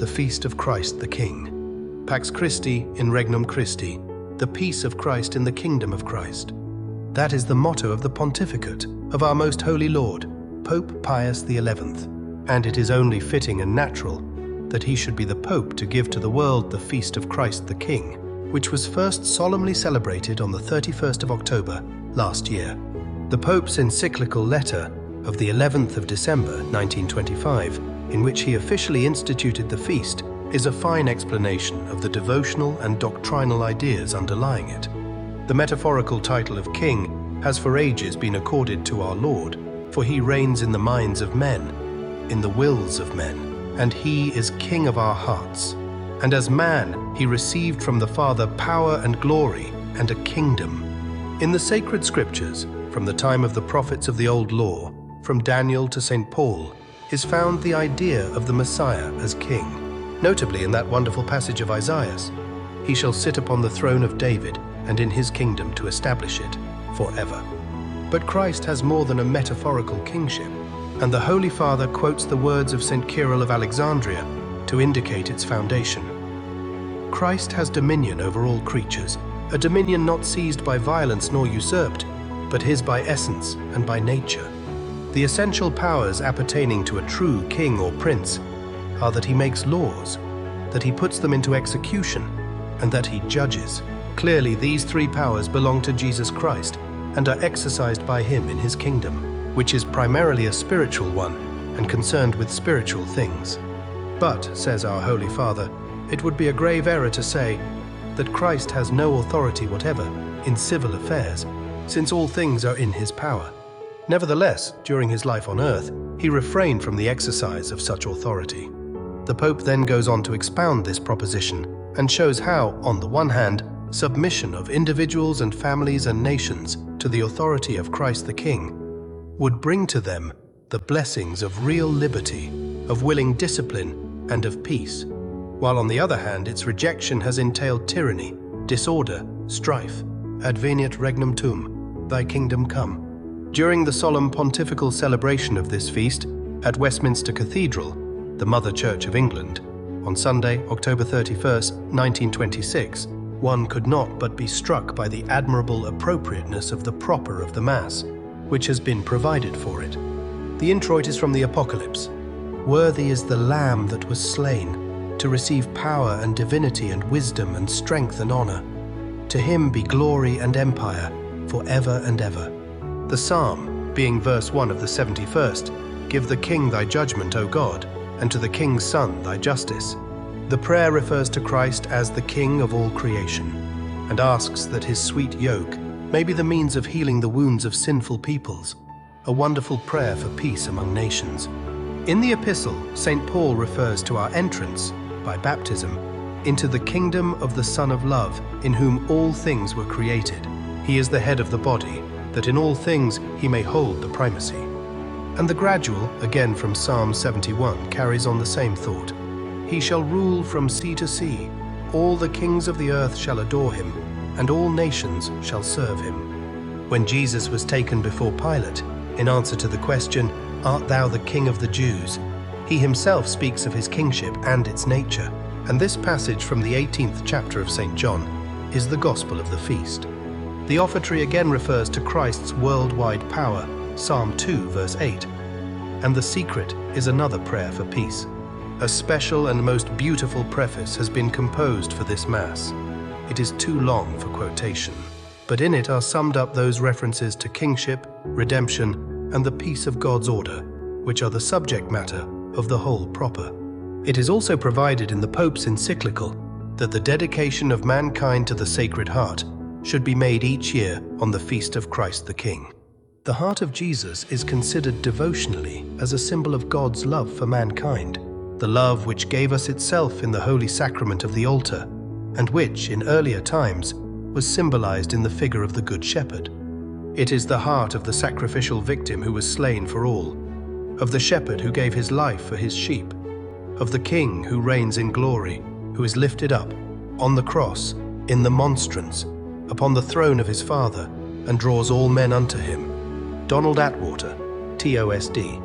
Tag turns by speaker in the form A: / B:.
A: the feast of Christ the King. Pax Christi in Regnum Christi, the peace of Christ in the kingdom of Christ. That is the motto of the pontificate of our most holy Lord, Pope Pius XI, and it is only fitting and natural that he should be the Pope to give to the world the feast of Christ the King, which was first solemnly celebrated on the 31st of October last year. The Pope's encyclical letter of the 11th of December 1925, in which he officially instituted the feast, is a fine explanation of the devotional and doctrinal ideas underlying it. The metaphorical title of King has for ages been accorded to our Lord, for he reigns in the minds of men, in the wills of men, and he is King of our hearts. And as man, he received from the Father power and glory and a kingdom. In the sacred scriptures, from the time of the prophets of the Old Law, from Daniel to St. Paul, is found the idea of the Messiah as king. Notably in that wonderful passage of Isaiah, he shall sit upon the throne of David and in his kingdom to establish it forever. But Christ has more than a metaphorical kingship, and the Holy Father quotes the words of St. Cyril of Alexandria to indicate its foundation. Christ has dominion over all creatures, a dominion not seized by violence nor usurped, but his by essence and by nature. The essential powers appertaining to a true king or prince are that he makes laws, that he puts them into execution, and that he judges. Clearly, these three powers belong to Jesus Christ and are exercised by him in his kingdom, which is primarily a spiritual one and concerned with spiritual things. But, says our Holy Father, it would be a grave error to say that Christ has no authority whatever in civil affairs, since all things are in his power. Nevertheless, during his life on earth, he refrained from the exercise of such authority. The Pope then goes on to expound this proposition and shows how, on the one hand, submission of individuals and families and nations to the authority of Christ the King would bring to them the blessings of real liberty, of willing discipline, and of peace, while on the other hand its rejection has entailed tyranny, disorder, strife. Adveniat regnum tuum, thy kingdom come. During the solemn pontifical celebration of this feast at Westminster Cathedral, the Mother Church of England, on Sunday, October 31st, 1926, one could not but be struck by the admirable appropriateness of the proper of the Mass, which has been provided for it. The introit is from the Apocalypse. Worthy is the Lamb that was slain, to receive power and divinity and wisdom and strength and honor. To him be glory and empire, for ever and ever. The Psalm, being verse 1 of the 71st, Give the King thy judgment, O God, and to the King's Son thy justice. The prayer refers to Christ as the King of all creation, and asks that his sweet yoke may be the means of healing the wounds of sinful peoples, a wonderful prayer for peace among nations. In the epistle, St. Paul refers to our entrance, by baptism, into the kingdom of the Son of Love, in whom all things were created. He is the head of the body, that in all things he may hold the primacy. And the gradual, again from Psalm 71, carries on the same thought. He shall rule from sea to sea. All the kings of the earth shall adore him, and all nations shall serve him. When Jesus was taken before Pilate, in answer to the question, Art thou the King of the Jews? He himself speaks of his kingship and its nature, and this passage from the 18th chapter of St. John is the gospel of the feast. The offertory again refers to Christ's worldwide power, Psalm 2 verse 8, and the secret is another prayer for peace. A special and most beautiful preface has been composed for this Mass. It is too long for quotation, but in it are summed up those references to kingship, redemption, and the peace of God's order, which are the subject matter of the whole proper. It is also provided in the Pope's encyclical that the dedication of mankind to the Sacred Heart should be made each year on the feast of Christ the King. The heart of Jesus is considered devotionally as a symbol of God's love for mankind, the love which gave us itself in the holy sacrament of the altar, and which, in earlier times, was symbolized in the figure of the Good Shepherd. It is the heart of the sacrificial victim who was slain for all, of the shepherd who gave his life for his sheep, of the King who reigns in glory, who is lifted up, on the cross, in the monstrance, upon the throne of his Father, and draws all men unto him. Donald Attwater, T.O.S.D.